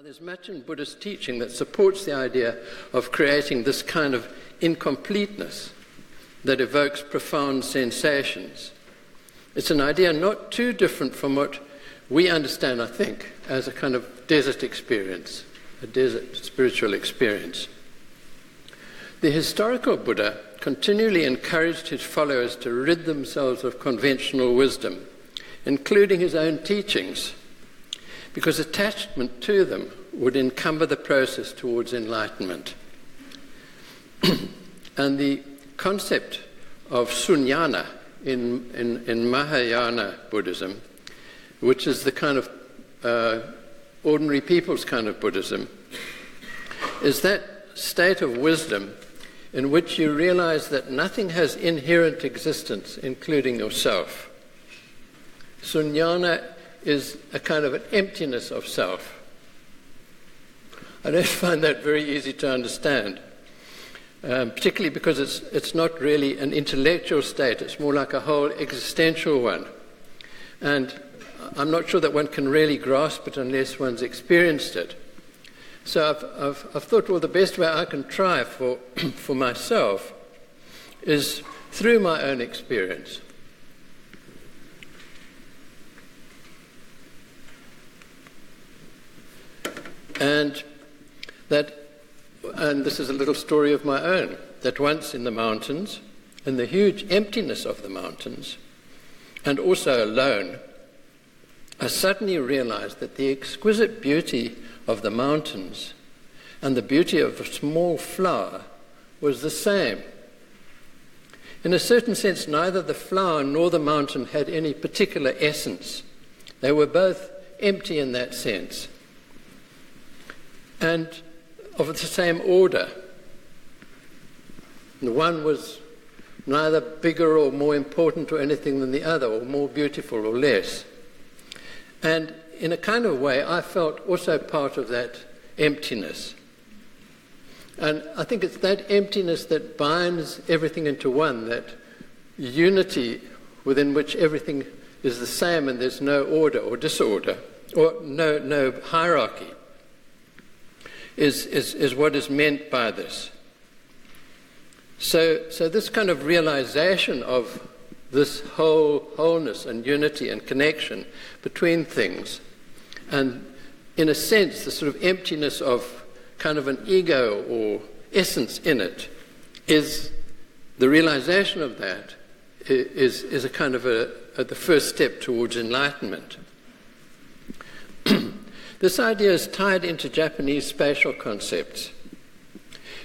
There's much in Buddhist teaching that supports the idea of creating this kind of incompleteness that evokes profound sensations. It's an idea not too different from what we understand, I think, as a kind of desert experience, a desert spiritual experience. The historical Buddha continually encouraged his followers to rid themselves of conventional wisdom, including his own teachings, because attachment to them would encumber the process towards enlightenment. And the concept of sunyana in Mahayana Buddhism, which is the kind of ordinary people's kind of Buddhism, is that state of wisdom in which you realize that nothing has inherent existence, including yourself. Sunyana is a kind of an emptiness of self. I don't find that very easy to understand, particularly because it's not really an intellectual state, it's more like a whole existential one. And I'm not sure that one can really grasp it unless one's experienced it. So I've thought, well, the best way I can try for myself is through my own experience. And this is a little story of my own, that once in the mountains, in the huge emptiness of the mountains, and also alone, I suddenly realized that the exquisite beauty of the mountains and the beauty of a small flower was the same. In a certain sense, neither the flower nor the mountain had any particular essence. They were both empty in that sense, and of the same order. The one was neither bigger or more important or anything than the other, or more beautiful or less. And in a kind of way, I felt also part of that emptiness. And I think it's that emptiness that binds everything into one, that unity within which everything is the same and there's no order or disorder, or no hierarchy, is what is meant by this. So this kind of realization of this wholeness and unity and connection between things, and in a sense the sort of emptiness of kind of an ego or essence in it, is the realization of that is a kind of the first step towards enlightenment. This idea is tied into Japanese spatial concepts.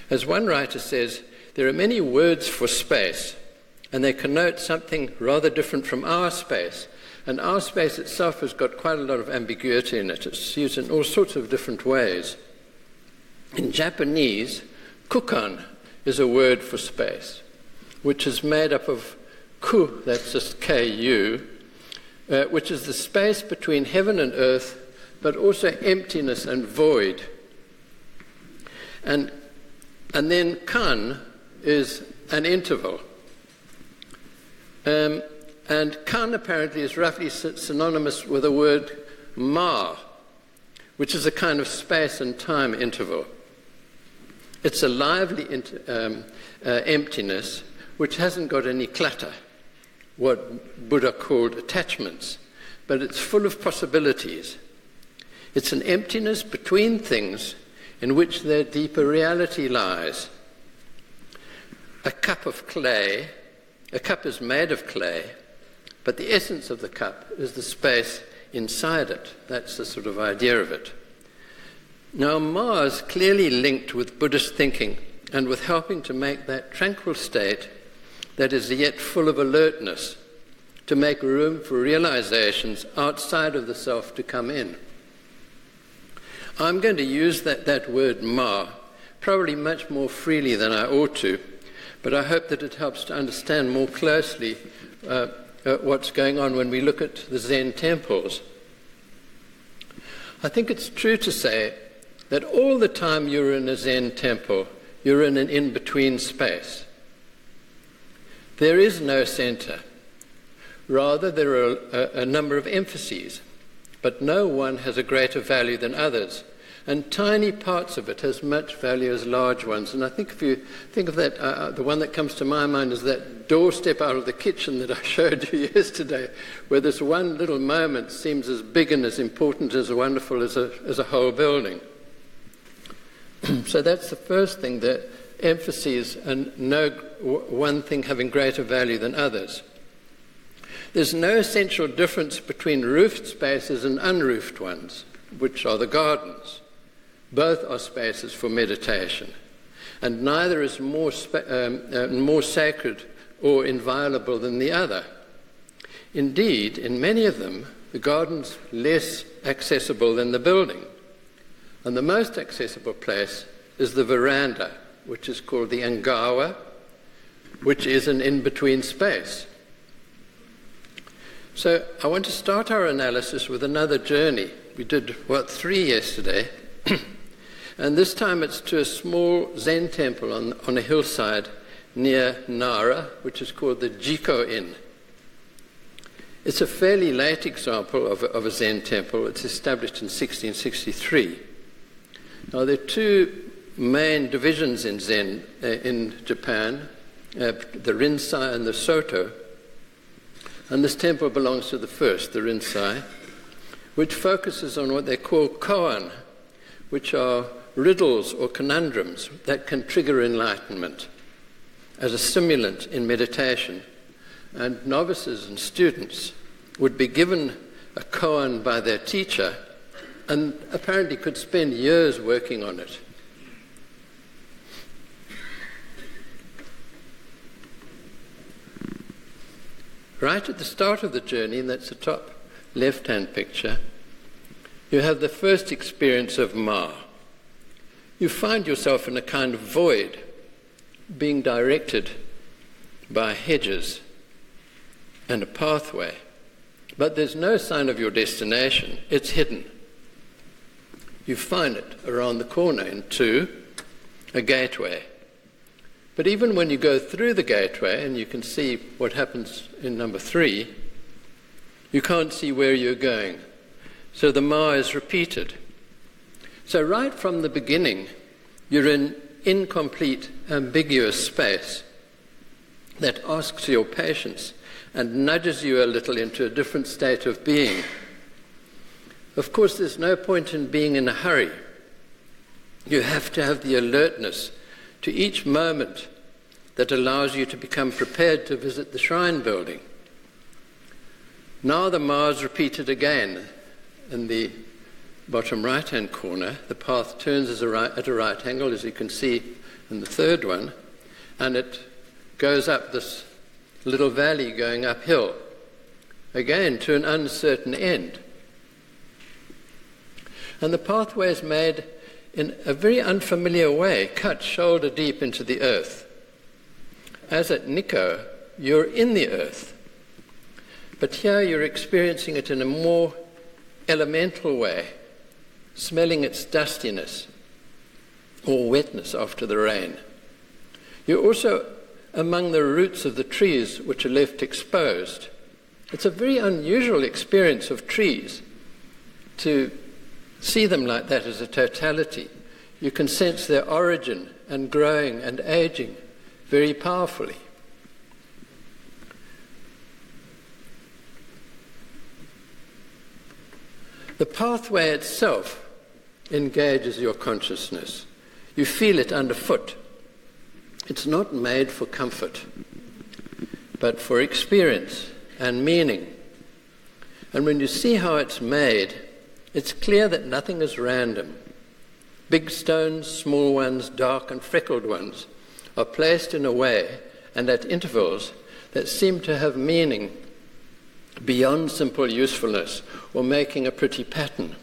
As one writer says, there are many words for space, and they connote something rather different from our space. And our space itself has got quite a lot of ambiguity in it. It's used in all sorts of different ways. In Japanese, kukan is a word for space, which is made up of ku, that's just Ku, which is the space between heaven and earth, but also emptiness and void. And then kan is an interval. And kan apparently is roughly synonymous with the word ma, which is a kind of space and time interval. It's a lively emptiness which hasn't got any clutter, what Buddha called attachments, but it's full of possibilities. It's an emptiness between things in which their deeper reality lies. A cup is made of clay, but the essence of the cup is the space inside it. That's the sort of idea of it. Now, Ma is clearly linked with Buddhist thinking and with helping to make that tranquil state that is yet full of alertness, to make room for realizations outside of the self to come in. I'm going to use that word Ma probably much more freely than I ought to, but I hope that it helps to understand more closely what's going on when we look at the Zen temples. I think it's true to say that all the time you're in a Zen temple, you're in an in-between space. There is no center. Rather, there are a number of emphases, but no one has a greater value than others. and tiny parts of it has much value as large ones. And I think if you think of that, the one that comes to my mind is that doorstep out of the kitchen that I showed you yesterday, where this one little moment seems as big and as important, as wonderful as a whole building. So that's the first thing, the emphases and no one thing having greater value than others. There's no essential difference between roofed spaces and unroofed ones, which are the gardens. Both are spaces for meditation, and neither is more sacred or inviolable than the other. Indeed, in many of them, the garden's less accessible than the building, and the most accessible place is the veranda, which is called the angawa, which is an in-between space. So I want to start our analysis with another journey. We did, 3 yesterday, and this time it's to a small Zen temple on a hillside near Nara, which is called the Jiko Inn. It's a fairly late example of a Zen temple. It's established in 1663. Now, there are two main divisions in Zen in Japan, the Rinzai and the Soto. And this temple belongs to the first, the Rinzai, which focuses on what they call koan, which are riddles or conundrums that can trigger enlightenment as a stimulant in meditation. And novices and students would be given a koan by their teacher and apparently could spend years working on it. Right at the start of the journey, and that's the top left-hand picture, you have the first experience of Ma. You find yourself in a kind of void, being directed by hedges and a pathway. But there's no sign of your destination. It's hidden. You find it around the corner into a gateway. But even when you go through the gateway, and you can see what happens in number 3, you can't see where you're going. So the Ma is repeated. So right from the beginning, you're in incomplete, ambiguous space that asks your patience and nudges you a little into a different state of being. Of course, there's no point in being in a hurry. You have to have the alertness to each moment that allows you to become prepared to visit the shrine building. Now the Ma is repeated again. In the bottom right-hand corner, the path turns at a right angle, as you can see in the third one, and it goes up this little valley going uphill, again to an uncertain end. And the pathway is made in a very unfamiliar way, cut shoulder deep into the earth. As at Nikko, you're in the earth, but here you're experiencing it in a more elemental way, smelling its dustiness or wetness after the rain. You're also among the roots of the trees which are left exposed. It's a very unusual experience of trees to see them like that as a totality. You can sense their origin and growing and aging very powerfully. The pathway itself engages your consciousness. You feel it underfoot. It's not made for comfort, but for experience and meaning. And when you see how it's made, it's clear that nothing is random. Big stones, small ones, dark and freckled ones are placed in a way and at intervals that seem to have meaning beyond simple usefulness or making a pretty pattern.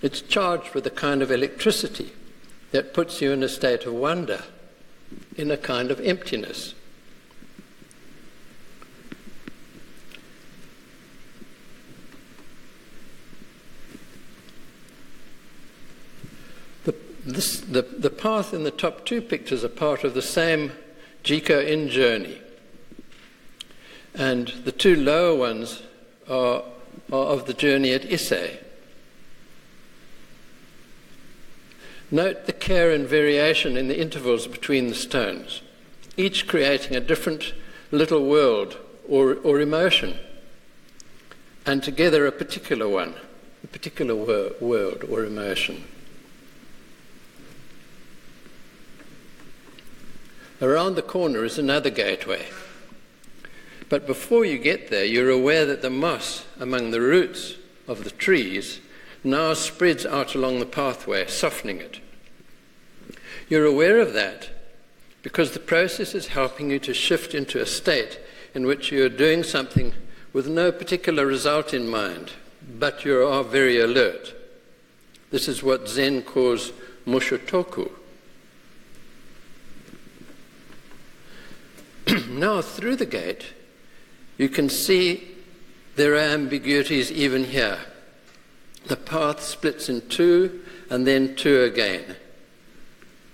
It's charged with a kind of electricity that puts you in a state of wonder, in a kind of emptiness. The path in the top two pictures are part of the same Jiko Inn journey. And the two lower ones are of the journey at Ise. Note the care and variation in the intervals between the stones, each creating a different little world or emotion, and together a particular one, a particular world or emotion. Around the corner is another gateway. But before you get there, you're aware that the moss among the roots of the trees now spreads out along the pathway, softening it. You're aware of that because the process is helping you to shift into a state in which you're doing something with no particular result in mind, but you are very alert. This is what Zen calls mushotoku. Now, through the gate, you can see there are ambiguities even here. The path splits in two and then two again.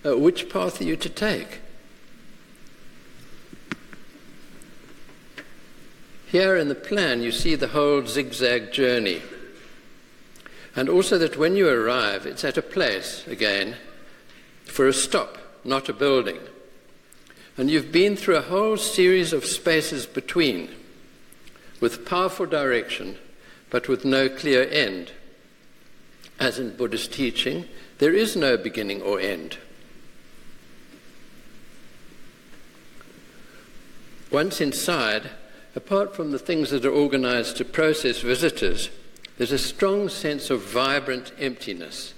Which path are you to take? Here in the plan, you see the whole zigzag journey. And also that when you arrive, it's at a place, again, for a stop, not a building. And you've been through a whole series of spaces between, with powerful direction, but with no clear end. As in Buddhist teaching, there is no beginning or end. Once inside, apart from the things that are organized to process visitors, there's a strong sense of vibrant emptiness.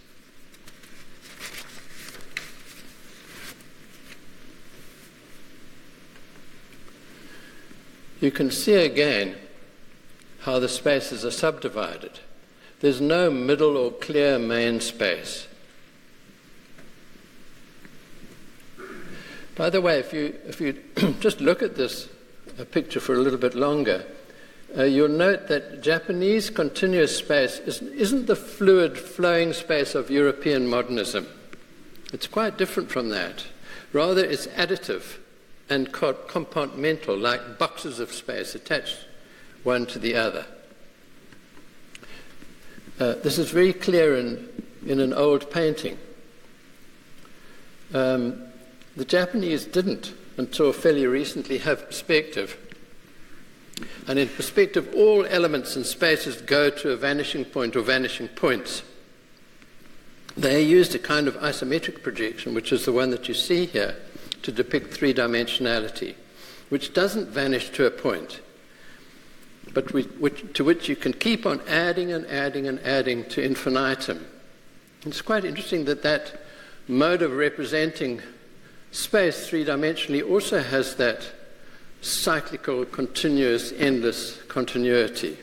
You can see again how the spaces are subdivided. There's no middle or clear main space. By the way, if you just look at this picture for a little bit longer, you'll note that Japanese continuous space isn't the fluid, flowing space of European modernism. It's quite different from that. Rather, it's additive and compartmental, like boxes of space attached one to the other. This is very clear in an old painting. The Japanese didn't, until fairly recently, have perspective. And in perspective, all elements and spaces go to a vanishing point or vanishing points. They used a kind of isometric projection, which is the one that you see here, to depict three-dimensionality, which doesn't vanish to a point, but to which you can keep on adding and adding and adding to infinitum. It's quite interesting that mode of representing space three-dimensionally also has that cyclical, continuous, endless continuity.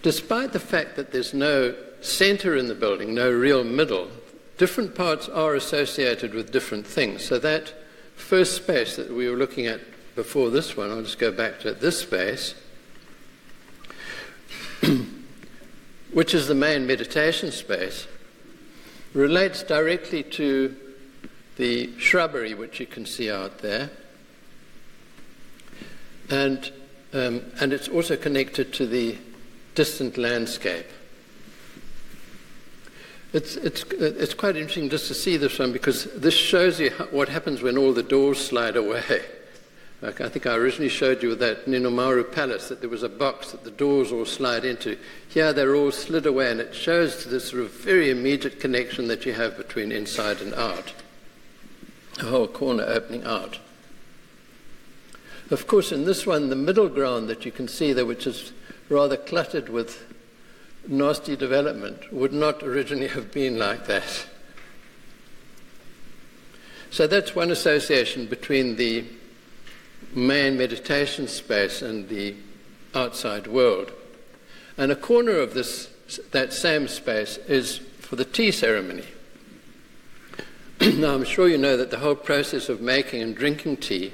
Despite the fact that there's no center in the building, no real middle, different parts are associated with different things. So that first space that we were looking at before this one, I'll just go back to this space, which is the main meditation space, relates directly to the shrubbery which you can see out there, and it's also connected to the distant landscape. It's quite interesting just to see this one, because this shows you what happens when all the doors slide away. Like I think I originally showed you with that Ninomaru Palace that there was a box that the doors all slide into. Here they're all slid away, and it shows this sort of very immediate connection that you have between inside and out. The whole corner opening out. Of course, in this one, the middle ground that you can see there, which is rather cluttered with nasty development, would not originally have been like that. So that's one association between the main meditation space and the outside world. And a corner of that same space is for the tea ceremony. Now, I'm sure you know that the whole process of making and drinking tea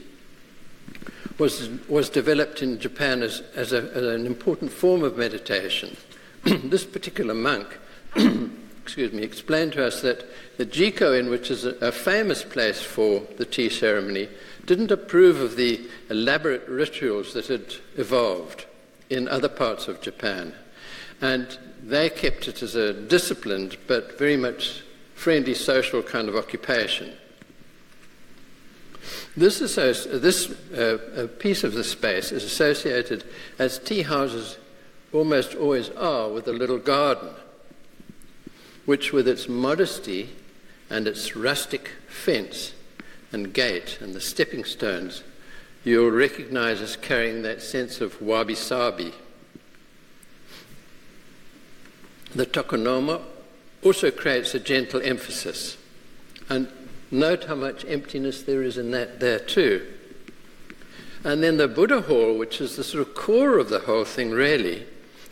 was developed in Japan as an important form of meditation. This particular monk, explained to us that the Jiko-in, which is a famous place for the tea ceremony, didn't approve of the elaborate rituals that had evolved. in other parts of Japan. And they kept it as a disciplined but very much friendly social kind of occupation. This piece of the space is associated, as tea houses almost always are, with a little garden, which with its modesty and its rustic fence and gate and the stepping stones, you'll recognize as carrying that sense of wabi-sabi. The tokonoma also creates a gentle emphasis. And note how much emptiness there is in that there too. And then the Buddha hall, which is the sort of core of the whole thing really,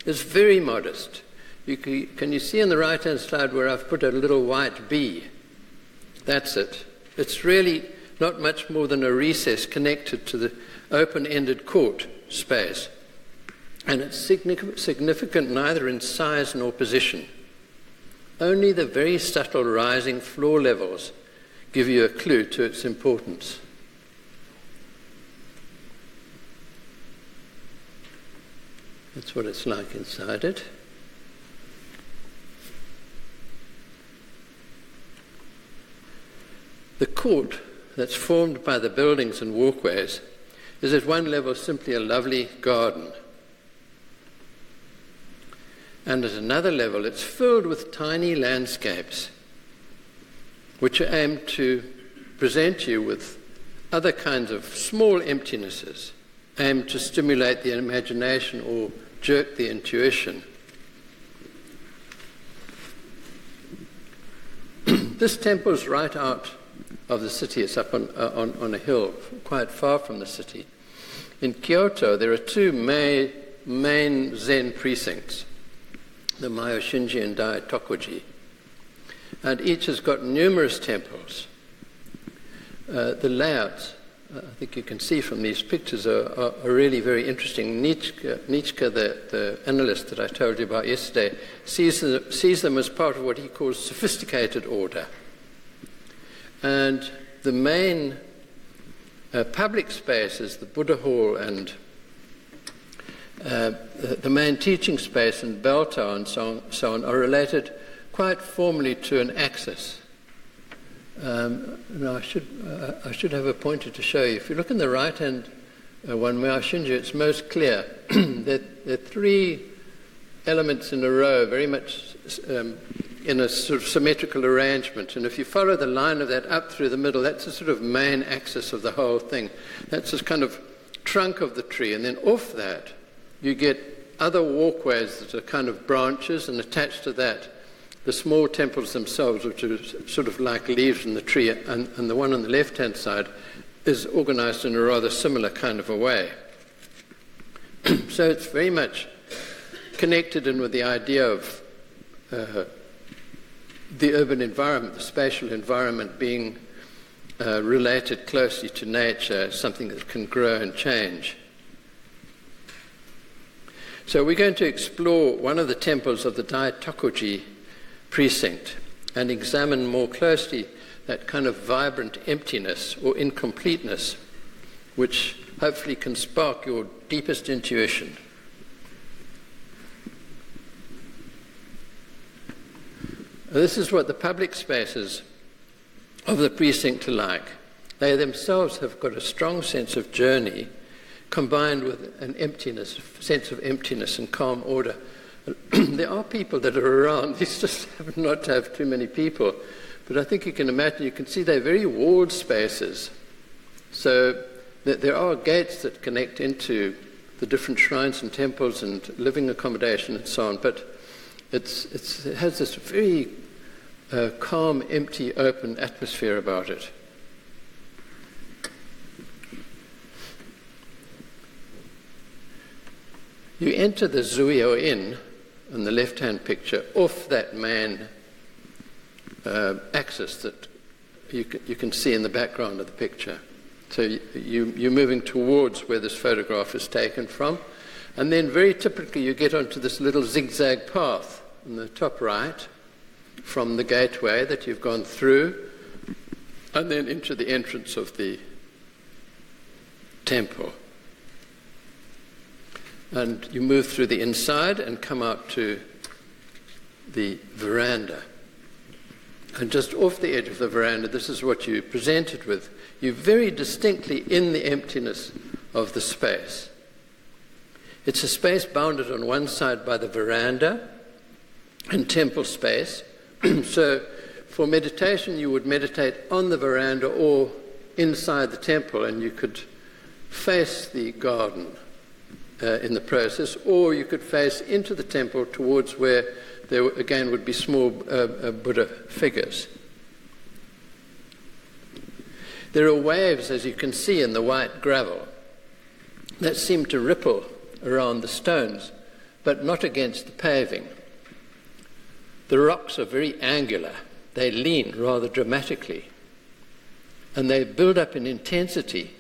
is very modest. Can you see on the right-hand side where I've put a little white bee? That's it. It's really not much more than a recess connected to the open-ended court space. And it's significant neither in size nor position. Only the very subtle rising floor levels give you a clue to its importance. That's what it's like inside it. The court that's formed by the buildings and walkways is at one level simply a lovely garden. And at another level, it's filled with tiny landscapes which are aimed to present you with other kinds of small emptinesses, aimed to stimulate the imagination or jerk the intuition. This temple is right out of the city. It's up on a hill, quite far from the city. In Kyoto, there are two main Zen precincts, the Myoshinji and Daitokuji, and each has got numerous temples. The layouts, I think you can see from these pictures, are really very interesting. Nietzsche, the analyst that I told you about yesterday, sees them as part of what he calls sophisticated order. And the main public spaces, the Buddha hall and the main teaching space and bell tower and so on, are related quite formally to an axis. Now I should have a pointer to show you. If you look in the right-hand one, Myoshinji, it's most clear. There are three elements in a row, very much in a sort of symmetrical arrangement. And if you follow the line of that up through the middle, that's the sort of main axis of the whole thing. That's this kind of trunk of the tree. And then off that, you get other walkways that are kind of branches, and attached to that, the small temples themselves, which are sort of like leaves in the tree, and the one on the left-hand side is organized in a rather similar kind of a way. So it's very much connected in with the idea of the urban environment, the spatial environment being related closely to nature, something that can grow and change. So we're going to explore one of the temples of the Daitokuji precinct and examine more closely that kind of vibrant emptiness or incompleteness which hopefully can spark your deepest intuition. This is what the public spaces of the precinct are like. They themselves have got a strong sense of journey combined with an emptiness, sense of emptiness and calm order. There are people that are around. These just happen not to have too many people. But I think you can imagine, you can see they're very walled spaces. So there are gates that connect into the different shrines and temples and living accommodation and so on. But it has this very calm, empty, open atmosphere about it. You enter the Zuio Inn in the left-hand picture off that main axis that you can see in the background of the picture. So you're moving towards where this photograph is taken from, and then very typically you get onto this little zigzag path in the top right from the gateway that you've gone through, and then into the entrance of the temple. And you move through the inside and come out to the veranda. And just off the edge of the veranda, this is what you're presented with. You're very distinctly in the emptiness of the space. It's a space bounded on one side by the veranda and temple space. So for meditation, you would meditate on the veranda or inside the temple, and you could face the garden in the process, or you could face into the temple towards where there again would be small Buddha figures. There are waves, as you can see in the white gravel, that seem to ripple around the stones, but not against the paving. The rocks are very angular. They lean rather dramatically, and they build up in intensity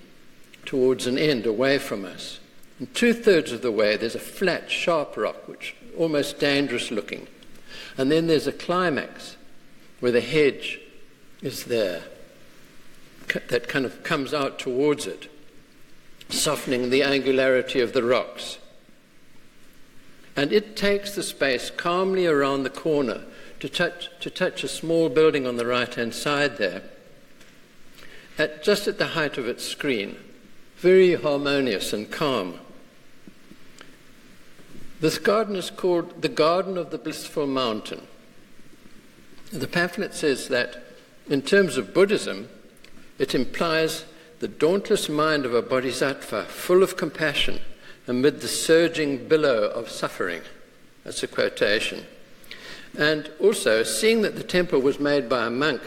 towards an end away from us. And 2/3 of the way there's a flat, sharp rock, which is almost dangerous looking. And then there's a climax where the hedge is there, that kind of comes out towards it, softening the angularity of the rocks. And it takes the space calmly around the corner to touch a small building on the right-hand side there, just at the height of its screen, very harmonious and calm. This garden is called the Garden of the Blissful Mountain. The pamphlet says that, in terms of Buddhism, it implies the dauntless mind of a bodhisattva full of compassion amid the surging billow of suffering. That's a quotation. And also, seeing that the temple was made by a monk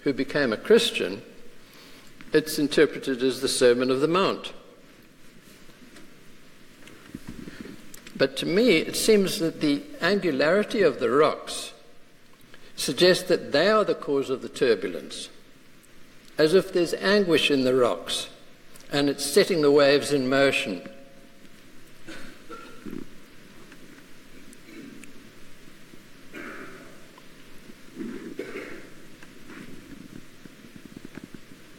who became a Christian, it's interpreted as the Sermon of the Mount. But to me, it seems that the angularity of the rocks suggests that they are the cause of the turbulence, as if there's anguish in the rocks, and it's setting the waves in motion.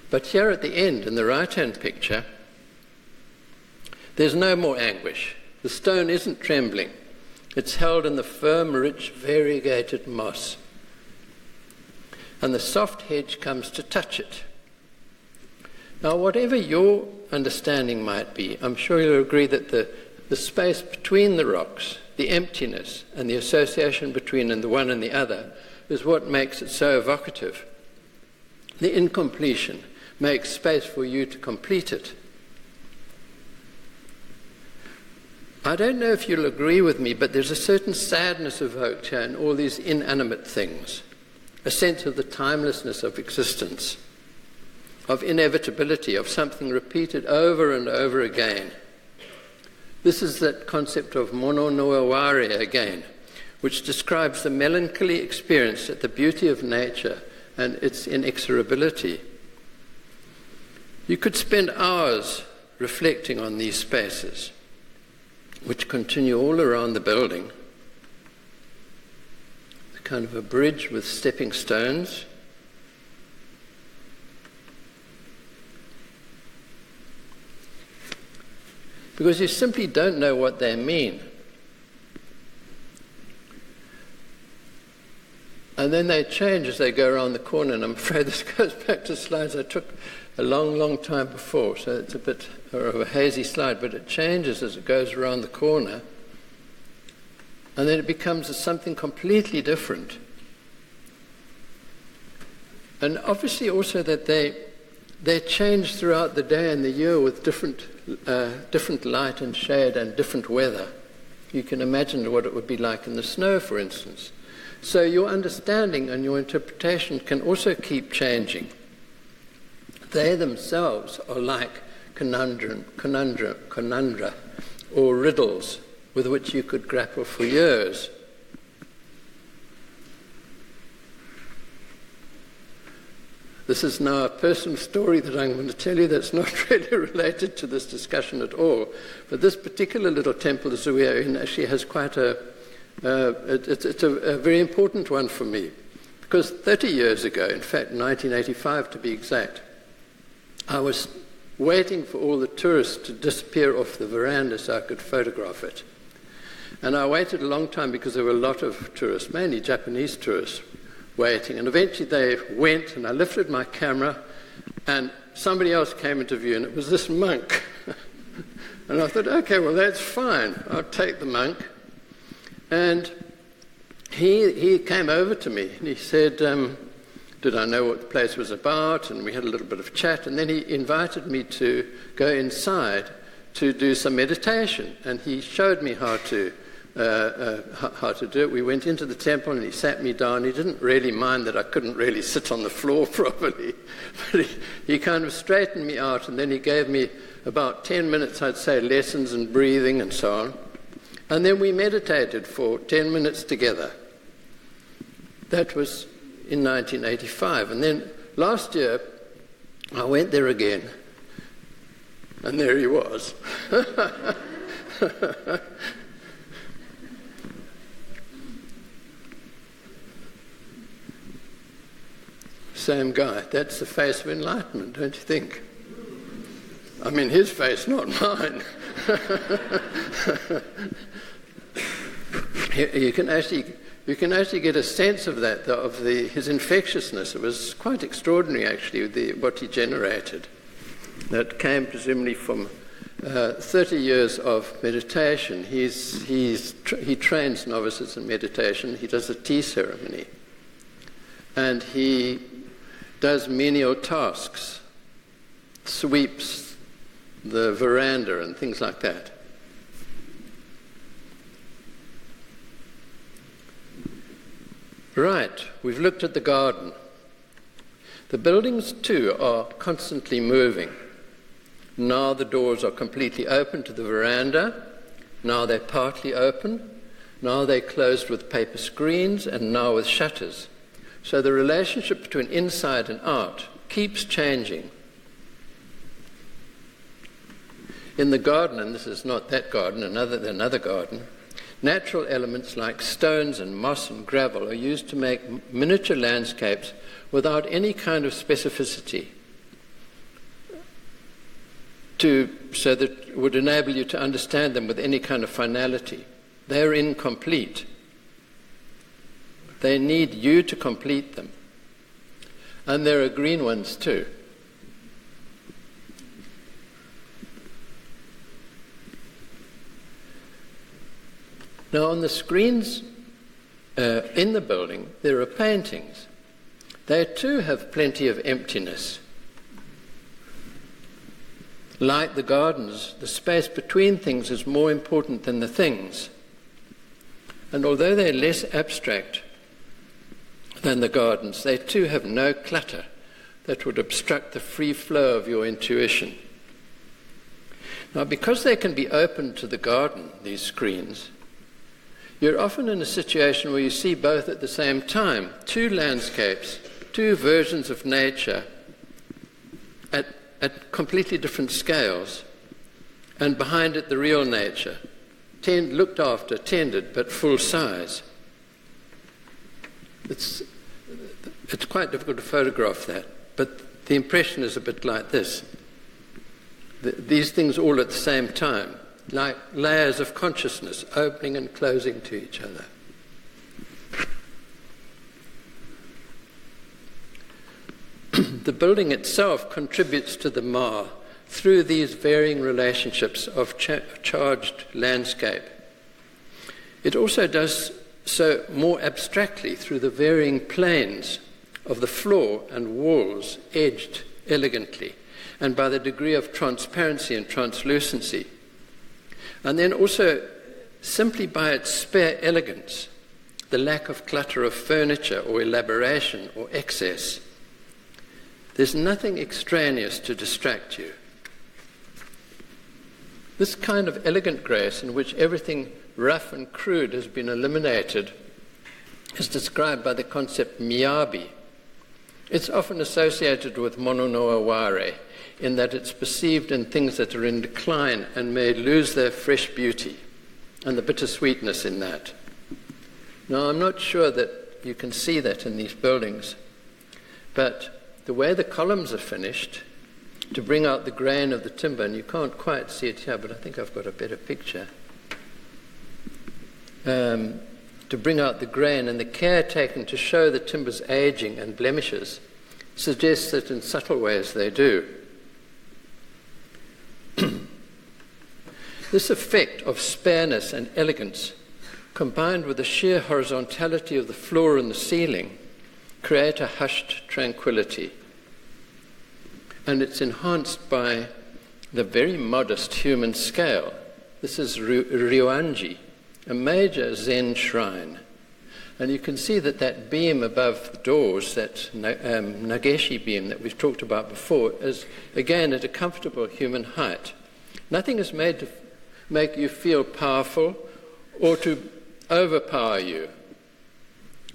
But here at the end, in the right-hand picture, there's no more anguish. The stone isn't trembling. It's held in the firm, rich, variegated moss. And the soft hedge comes to touch it. Now, whatever your understanding might be, I'm sure you'll agree that the space between the rocks, the emptiness, and the association between the one and the other is what makes it so evocative. The incompletion makes space for you to complete it. I don't know if you'll agree with me, but there's a certain sadness evoked here in all these inanimate things, a sense of the timelessness of existence, of inevitability, of something repeated over and over again. This is that concept of mono no aware again, which describes the melancholy experience at the beauty of nature and its inexorability. You could spend hours reflecting on these spaces, which continue all around the building. It's kind of a bridge with stepping stones. Because you simply don't know what they mean. And then they change as they go around the corner, and I'm afraid this goes back to slides I took a long, long time before, so it's a bit of a hazy slide, but it changes as it goes around the corner, and then it becomes something completely different. And obviously also that they change throughout the day and the year with different light and shade and different weather. You can imagine what it would be like in the snow, for instance. So your understanding and your interpretation can also keep changing. They themselves are like conundra, or riddles with which you could grapple for years. This is now a personal story that I'm going to tell you that's not really related to this discussion at all. But this particular little temple that we are in actually has quite it's a very important one for me. Because 30 years ago, in fact 1985 to be exact, I was waiting for all the tourists to disappear off the veranda so I could photograph it. And I waited a long time because there were a lot of tourists, mainly Japanese tourists, waiting. And eventually they went, and I lifted my camera, and somebody else came into view, and it was this monk. And I thought, okay, well, that's fine. I'll take the monk. And he came over to me, and he said, did I know what the place was about? And we had a little bit of chat, and then he invited me to go inside to do some meditation. And he showed me how to do it. We went into the temple and he sat me down. He didn't really mind that I couldn't really sit on the floor properly, but he kind of straightened me out, and then he gave me about 10 minutes, I'd say, lessons in breathing and so on. And then we meditated for 10 minutes together. That was in 1985. And then last year I went there again, and there he was. Same guy. That's the face of enlightenment, don't you think? I mean, his face, not mine. You can actually get a sense of that, his infectiousness. It was quite extraordinary, actually, what he generated. That came presumably from 30 years of meditation. He trains novices in meditation. He does a tea ceremony, and he does menial tasks, sweeps the veranda and things like that. Right, we've looked at the garden. The buildings too are constantly moving. Now the doors are completely open to the veranda, now they're partly open, now they're closed with paper screens, and now with shutters. So the relationship between inside and out keeps changing. In the garden, and this is not that garden, another garden, natural elements like stones and moss and gravel are used to make miniature landscapes without any kind of specificity, so that it would enable you to understand them with any kind of finality. They're incomplete. They need you to complete them. And there are green ones too. Now on the screens in the building, there are paintings. They too have plenty of emptiness. Like the gardens, the space between things is more important than the things. And although they're less abstract than the gardens, they too have no clutter that would obstruct the free flow of your intuition. Now, because they can be opened to the garden, these screens, you're often in a situation where you see both at the same time, two landscapes, two versions of nature at completely different scales, and behind it the real nature, looked after, tended, but full size. It's quite difficult to photograph that, but the impression is a bit like this. These things all at the same time, like layers of consciousness opening and closing to each other. The building itself contributes to the Ma through these varying relationships of charged landscape. It also does so more abstractly through the varying planes of the floor and walls edged elegantly, and by the degree of transparency and translucency. And then also simply by its spare elegance, the lack of clutter of furniture or elaboration or excess. There's nothing extraneous to distract you. This kind of elegant grace in which everything rough and crude has been eliminated is described by the concept miyabi. It's often associated with mono no aware, in that it's perceived in things that are in decline and may lose their fresh beauty, and the bittersweetness in that. Now, I'm not sure that you can see that in these buildings, but the way the columns are finished to bring out the grain of the timber, and you can't quite see it here, but I think I've got a better picture. To bring out the grain, and the care taken to show the timber's aging and blemishes suggests that in subtle ways they do. This effect of spareness and elegance, combined with the sheer horizontality of the floor and the ceiling, create a hushed tranquility. And it's enhanced by the very modest human scale. This is Ryoanji, a major Zen shrine. And you can see that beam above the doors, that Nageshi beam that we've talked about before, is again at a comfortable human height. Nothing is made to make you feel powerful or to overpower you.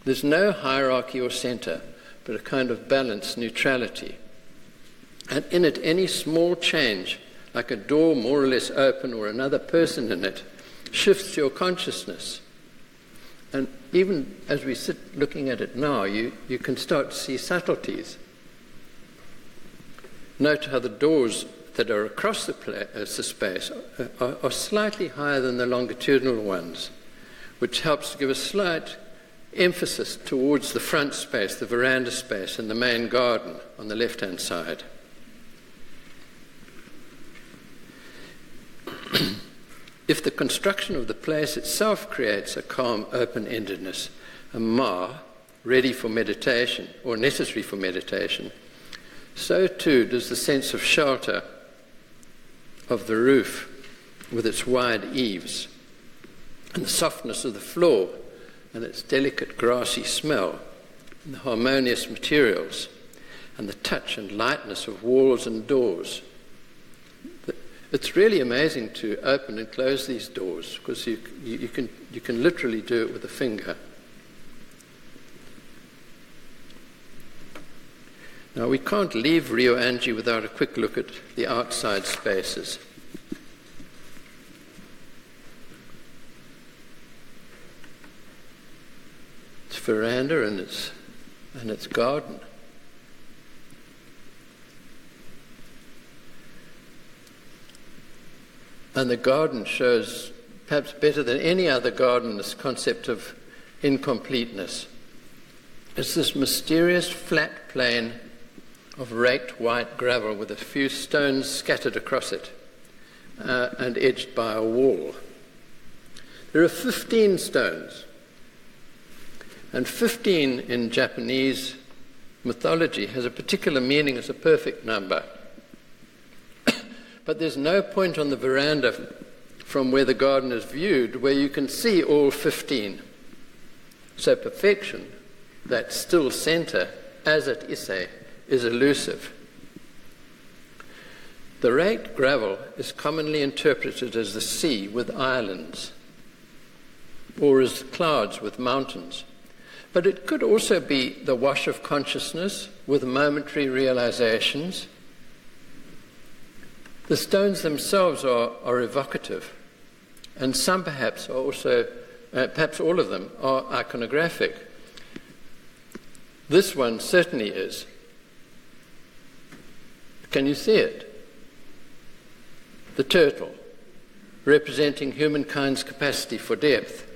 There's no hierarchy or center, but a kind of balanced neutrality. And in it, any small change, like a door more or less open or another person in it, shifts your consciousness. And even as we sit looking at it now, you can start to see subtleties. Note how the doors that are across the space are slightly higher than the longitudinal ones, which helps to give a slight emphasis towards the front space, the veranda space, and the main garden on the left-hand side. If the construction of the place itself creates a calm open-endedness, a ma, ready for meditation, or necessary for meditation, so too does the sense of shelter of the roof with its wide eaves, and the softness of the floor and its delicate grassy smell, and the harmonious materials, and the touch and lightness of walls and doors. It's really amazing to open and close these doors, because you can literally do it with a finger. Now, we can't leave Ryoanji without a quick look at the outside spaces. It's veranda and its garden. And the garden shows, perhaps better than any other garden, this concept of incompleteness. It's this mysterious flat plain of raked white gravel with a few stones scattered across it and edged by a wall. There are 15 stones, and 15 in Japanese mythology has a particular meaning as a perfect number. But there's no point on the veranda from where the garden is viewed where you can see all 15. So perfection, that still center, as at Issei, is elusive. The raked gravel is commonly interpreted as the sea with islands, or as clouds with mountains. But it could also be the wash of consciousness with momentary realizations. The stones themselves are evocative, and some perhaps are also, perhaps all of them, are iconographic. This one certainly is. Can you see it? The turtle, representing humankind's capacity for depth.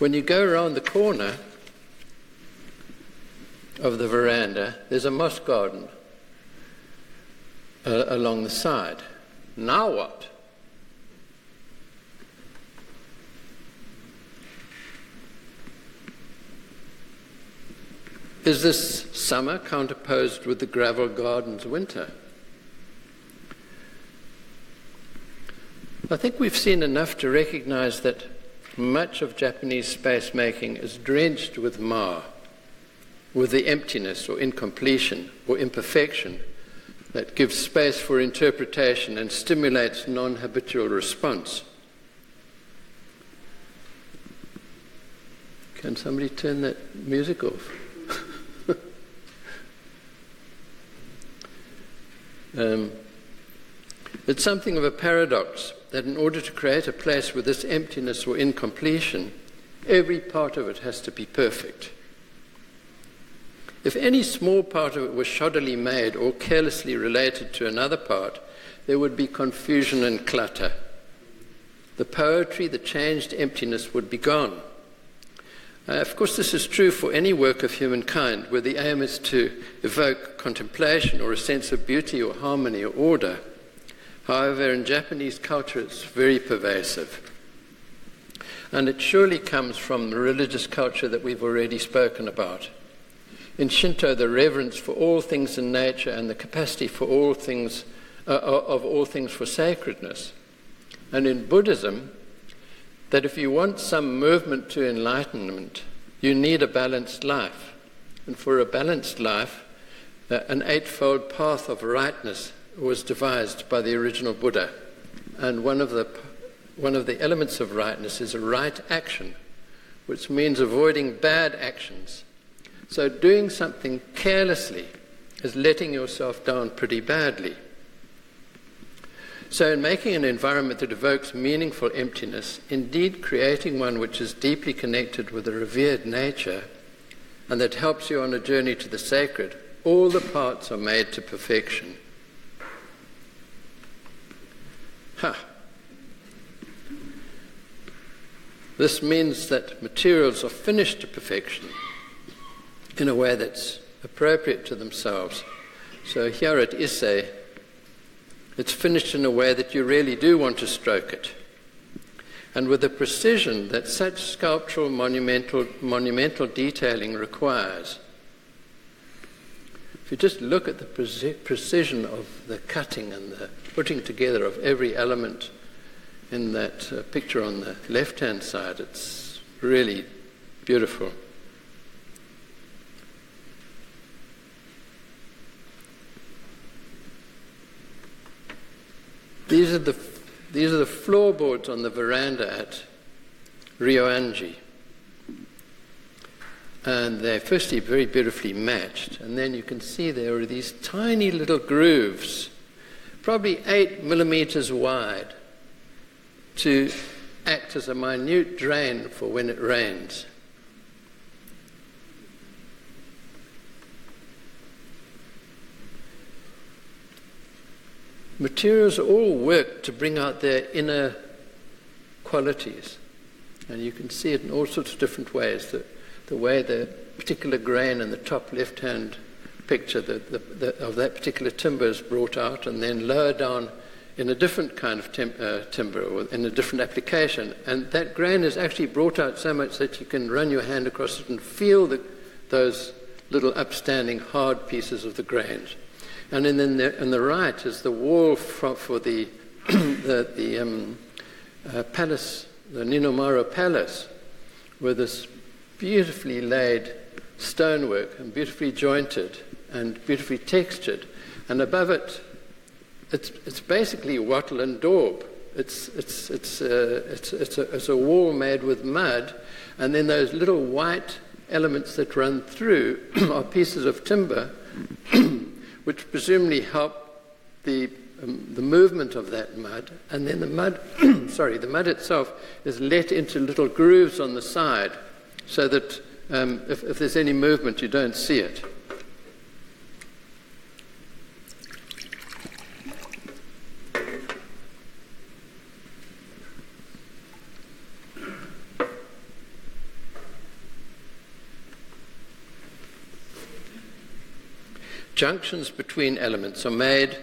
When you go around the corner of the veranda, there's a moss garden along the side. Now what? Is this summer counterposed with the gravel garden's winter? I think we've seen enough to recognize that much of Japanese space making is drenched with ma, with the emptiness or incompletion or imperfection that gives space for interpretation and stimulates non-habitual response. Can somebody turn that music off? It's something of a paradox that in order to create a place with this emptiness or incompletion, every part of it has to be perfect. If any small part of it was shoddily made or carelessly related to another part, there would be confusion and clutter. The poetry, the changed emptiness would be gone. Of course, this is true for any work of humankind, where the aim is to evoke contemplation or a sense of beauty or harmony or order. However, in Japanese culture, it's very pervasive. And it surely comes from the religious culture that we've already spoken about. In Shinto, the reverence for all things in nature and the capacity for all things, of all things for sacredness. And in Buddhism, that if you want some movement to enlightenment, you need a balanced life. And for a balanced life, an eightfold path of rightness was devised by the original Buddha. And one of the elements of rightness is a right action, which means avoiding bad actions. So doing something carelessly is letting yourself down pretty badly. So in making an environment that evokes meaningful emptiness, indeed creating one which is deeply connected with a revered nature and that helps you on a journey to the sacred, all the parts are made to perfection. This means that materials are finished to perfection in a way that's appropriate to themselves. So here at Issei, it's finished in a way that you really do want to stroke it, and with a precision that such sculptural monumental detailing requires. If you just look at the precision of the cutting and the putting together of every element in that picture on the left-hand side, it's really beautiful. These are the floorboards on the veranda at Ryoanji. And they're firstly very beautifully matched, and then you can see there are these tiny little grooves, probably 8 millimeters wide, to act as a minute drain for when it rains. Materials all work to bring out their inner qualities, and you can see it in all sorts of different ways. The way the particular grain in the top left-hand picture of that particular timber is brought out, and then lower down in a different kind of timber or in a different application. And that grain is actually brought out so much that you can run your hand across it and feel those little upstanding hard pieces of the grain. And then on the right is the wall for the palace, the Ninomaro Palace, with this beautifully laid stonework and beautifully jointed and beautifully textured. And above it, it's basically wattle and daub. It's a wall made with mud, and then those little white elements that run through are pieces of timber which presumably help the movement of that mud. And then the mud, the mud itself is let into little grooves on the side, so that if there's any movement, you don't see it. Junctions between elements are made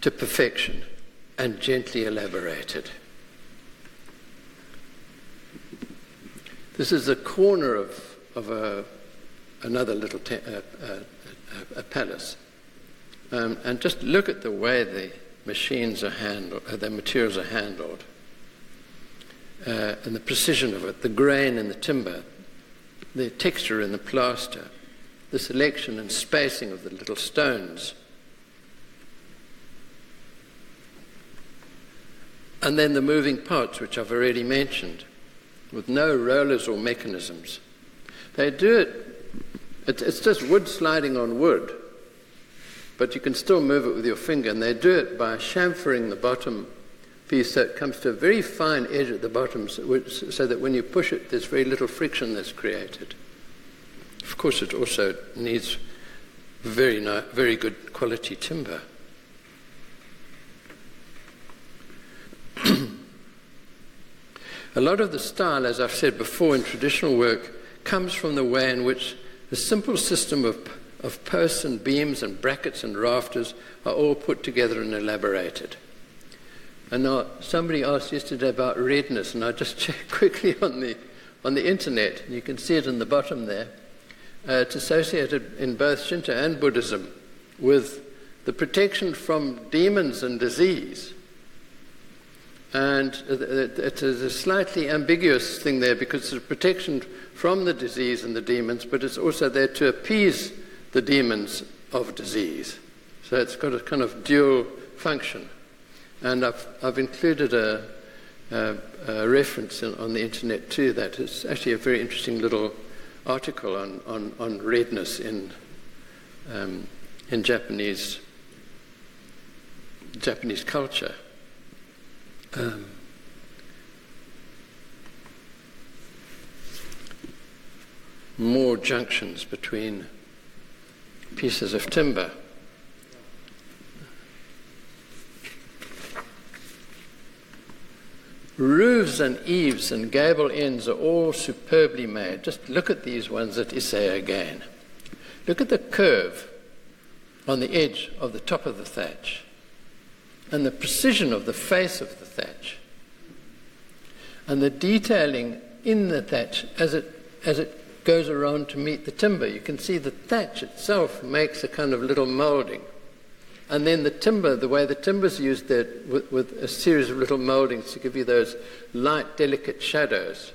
to perfection and gently elaborated. This is a corner of another little a palace, and just look at the way the machines are handled, the materials are handled, and the precision of it, the grain in the timber, the texture in the plaster, the selection and spacing of the little stones. And then the moving parts, which I've already mentioned, with no rollers or mechanisms. They do it's just wood sliding on wood, but you can still move it with your finger, and they do it by chamfering the bottom piece so it comes to a very fine edge at the bottom, so that when you push it, there's very little friction that's created. Of course, it also needs very good quality timber. A lot of the style, as I've said before, in traditional work comes from the way in which the simple system of posts and beams and brackets and rafters are all put together and elaborated. And now, somebody asked yesterday about redness, and I just checked quickly on the internet, and you can see it in the bottom there. It's associated in both Shinto and Buddhism with the protection from demons and disease. And it's a slightly ambiguous thing there because it's a protection from the disease and the demons, but it's also there to appease the demons of disease. So it's got a kind of dual function. And I've included a reference on the internet to that. It's actually a very interesting little article on redness in Japanese culture. More junctions between pieces of timber. Roofs and eaves and gable ends are all superbly made. Just look at these ones at Issei again. Look at the curve on the edge of the top of the thatch and the precision of the face of the thatch and the detailing in the thatch as it goes around to meet the timber. You can see the thatch itself makes a kind of little moulding. And then the timber, the way the timber's used there with a series of little mouldings to give you those light, delicate shadows.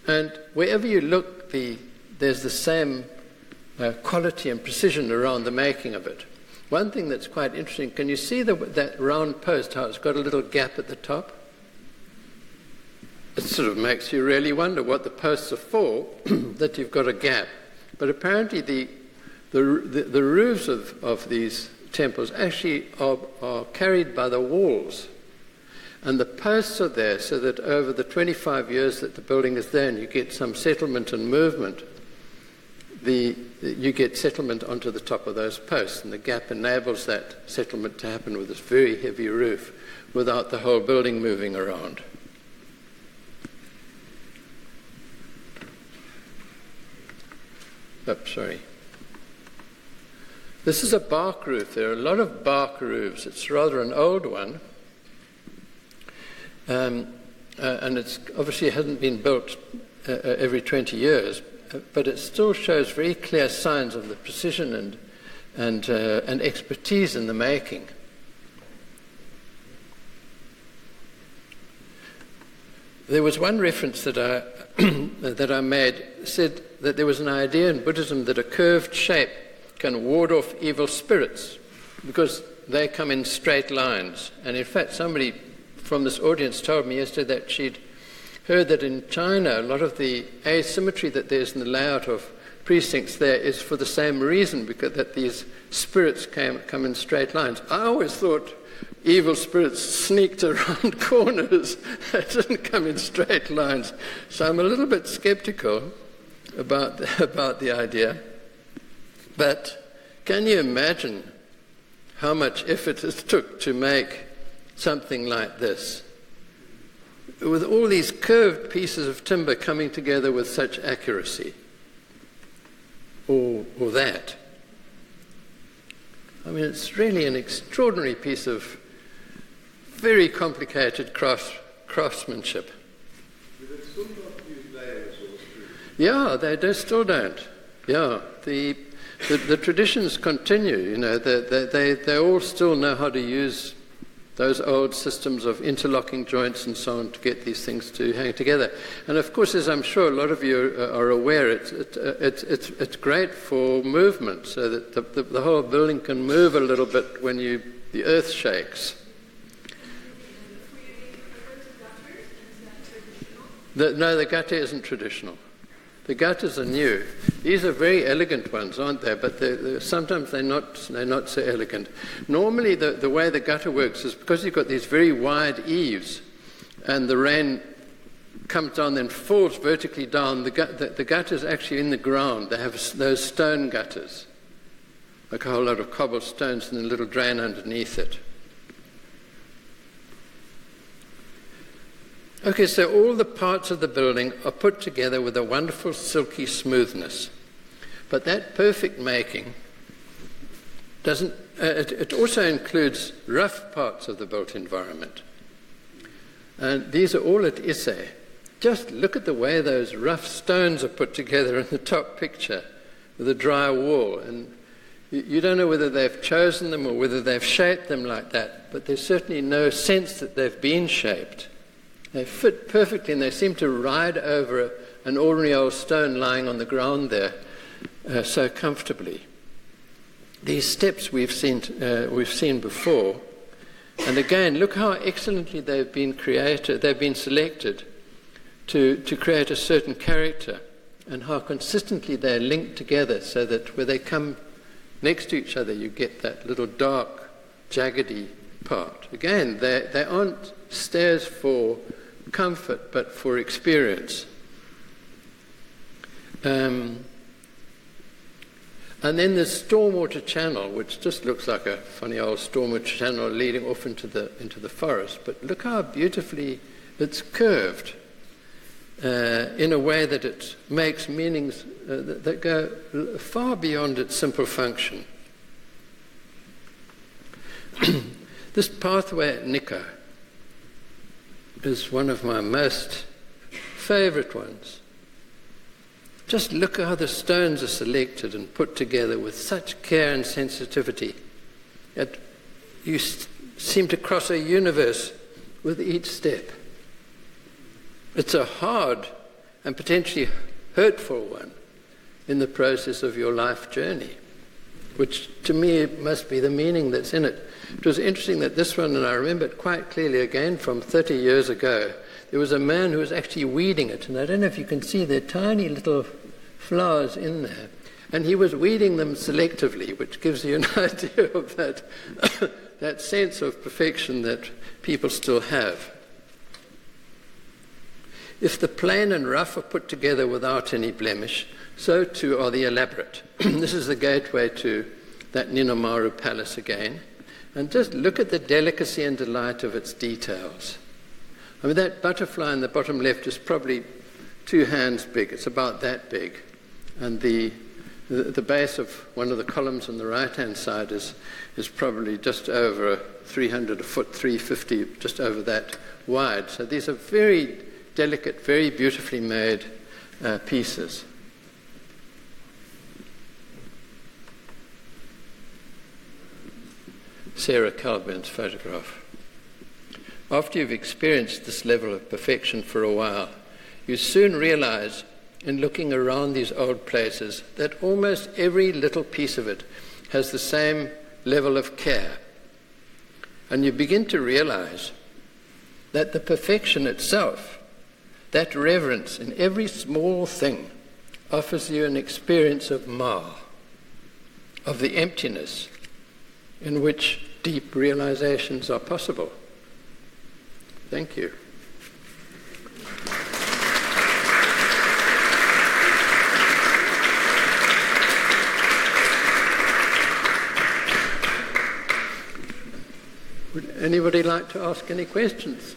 And wherever you look, there's the same quality and precision around the making of it. One thing that's quite interesting, can you see that round post, how it's got a little gap at the top? It sort of makes you really wonder what the posts are for, that you've got a gap. But apparently the roofs of these temples actually are carried by the walls. And the posts are there so that over the 25 years that the building is there and you get some settlement and movement, you get settlement onto the top of those posts, and the gap enables that settlement to happen with this very heavy roof without the whole building moving around. Sorry. This is a bark roof. There are a lot of bark roofs. It's rather an old one. And it's obviously hasn't been built every 20 years, but it still shows very clear signs of the precision and expertise in the making. There was one reference that I made, said that there was an idea in Buddhism that a curved shape can ward off evil spirits because they come in straight lines. And in fact, somebody from this audience told me yesterday that she'd heard that in China, a lot of the asymmetry that there's in the layout of precincts there is for the same reason, because that these spirits come in straight lines. I always thought evil spirits sneaked around corners. They didn't come in straight lines. So I'm a little bit skeptical about the idea. But can you imagine how much effort it took to make something like this, with all these curved pieces of timber coming together with such accuracy, or that? I mean, it's really an extraordinary piece of very complicated craftsmanship. Do they still not use layers or screws? Yeah, they still don't. Yeah, the traditions continue. You know, they all still know how to use those old systems of interlocking joints and so on to get these things to hang together. And of course, as I'm sure a lot of you are aware, it's great for movement, so that the whole building can move a little bit when the earth shakes. No, the gate isn't traditional. The gatas are new. These are very elegant ones, aren't they? But sometimes they're not so elegant. Normally, the way the gata works is because you've got these very wide eaves, and the rain comes down, then falls vertically down. The gutter is actually in the ground. They have those stone gutters, like a whole lot of cobblestones and a little drain underneath it. Okay, so all the parts of the building are put together with a wonderful silky smoothness. But that perfect making doesn't, it also includes rough parts of the built environment. And these are all at Ise. Just look at the way those rough stones are put together in the top picture with a dry wall. And you don't know whether they've chosen them or whether they've shaped them like that, but there's certainly no sense that they've been shaped. They fit perfectly, and they seem to ride over an ordinary old stone lying on the ground there so comfortably. These steps we've seen before, and again, look how excellently they've been created. They've been selected to create a certain character, and how consistently they're linked together, so that where they come next to each other, you get that little dark, jaggedy part. Again, they aren't stairs for comfort, but for experience. And then there's stormwater channel, which just looks like a funny old stormwater channel leading off into the forest. But look how beautifully it's curved in a way that it makes meanings that go far beyond its simple function. This pathway at Nikko is one of my most favorite ones. Just look at how the stones are selected and put together with such care and sensitivity that you seem to cross a universe with each step. It's a hard and potentially hurtful one in the process of your life journey, which to me must be the meaning that's in it. It was interesting that this one, and I remember it quite clearly again from 30 years ago, there was a man who was actually weeding it, and I don't know if you can see, they're tiny little flowers in there, and he was weeding them selectively, which gives you an idea of that sense of perfection that people still have. If the plain and rough are put together without any blemish, so too are the elaborate. This is the gateway to that Ninomaru palace again. And just look at the delicacy and delight of its details. I mean, that butterfly in the bottom left is probably 2 hands big. It's about that big. And the base of one of the columns on the right-hand side is probably just over 300 a foot, 350, just over that wide. So these are very delicate, very beautifully made pieces. Sarah Calburn's photograph. After you've experienced this level of perfection for a while, you soon realize, in looking around these old places, that almost every little piece of it has the same level of care. And you begin to realize that the perfection itself, that reverence in every small thing, offers you an experience of Ma, of the emptiness in which deep realizations are possible. Thank you. Would anybody like to ask any questions?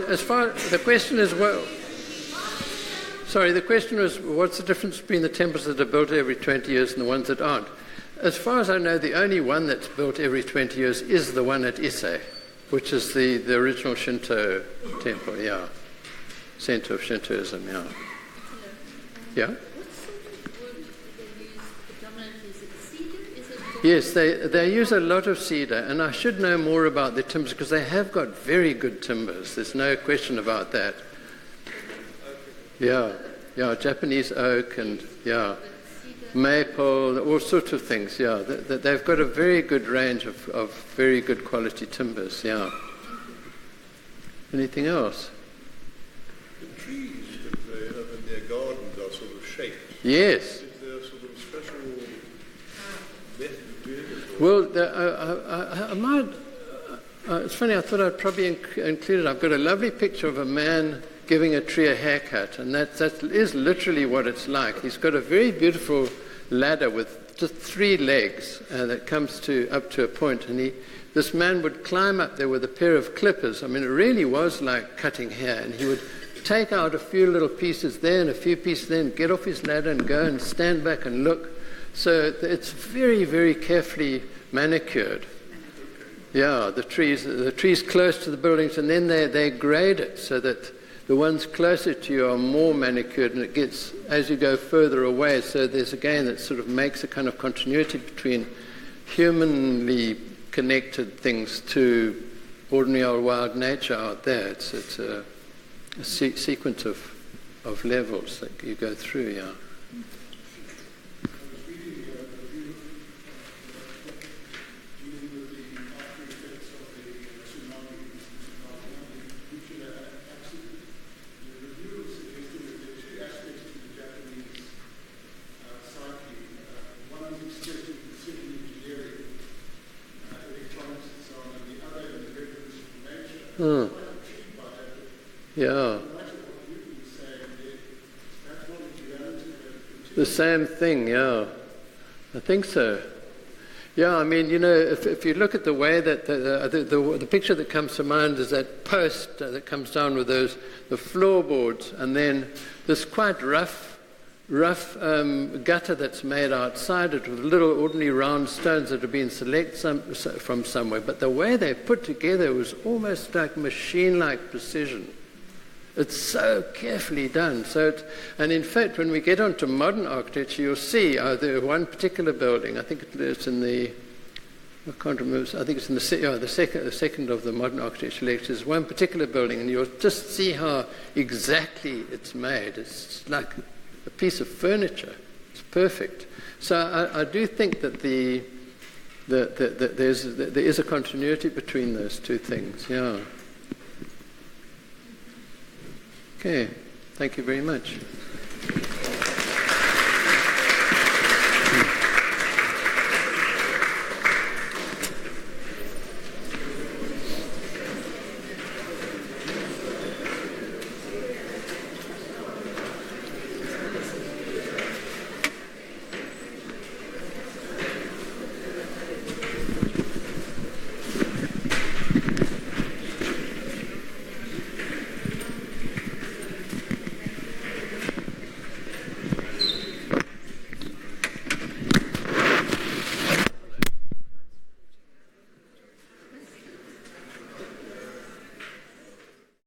As far the question is, well, sorry, the question was, what's the difference between the temples that are built every 20 years and the ones that aren't? As far as I know, the only one that's built every 20 years is the one at Ise, which is the original Shinto temple, yeah. Center of Shintoism, yeah. Yeah? What sort of wood do they use predominantly? Is it cedar? Is it Yes, they use a lot of cedar, and I should know more about the timbers because they have got very good timbers. There's no question about that. Yeah, Japanese oak and maple, all sorts of things. Yeah, they've got a very good range of very good quality timbers. Yeah. Anything else? The trees that they have in their gardens are sort of shaped. Yes. Is there sort of Well, I might. It's funny. I thought I'd probably include it. I've got a lovely picture of a man giving a tree a haircut, and that is literally what it's like. He's got a very beautiful ladder with just 3 legs that comes up to a point, and this man would climb up there with a pair of clippers. I mean, it really was like cutting hair, and he would take out a few little pieces there and a few pieces there, and get off his ladder and go and stand back and look. So it's very, very carefully manicured. Yeah, the trees close to the buildings, and then they grade it so that the ones closer to you are more manicured, and it gets, as you go further away, so there's again that sort of makes a kind of continuity between humanly connected things to ordinary old wild nature out there. It's a sequence of levels that you go through, yeah. Yeah. The same thing, yeah. I think so. Yeah, I mean, if you look at the way that the picture that comes to mind is that post that comes down with the floorboards, and then this quite rough gutter that's made outside it with little ordinary round stones that have been selected from somewhere. But the way they put together was almost like machine-like precision. It's so carefully done. And in fact, when we get onto modern architecture, you'll see there one particular building. I think it's in the. I can't remember. I think it's in the second of the modern architecture lectures. One particular building, and you'll just see how exactly it's made. It's like a piece of furniture. It's perfect. So I do think that there is a continuity between those two things. Yeah. Okay, thank you very much.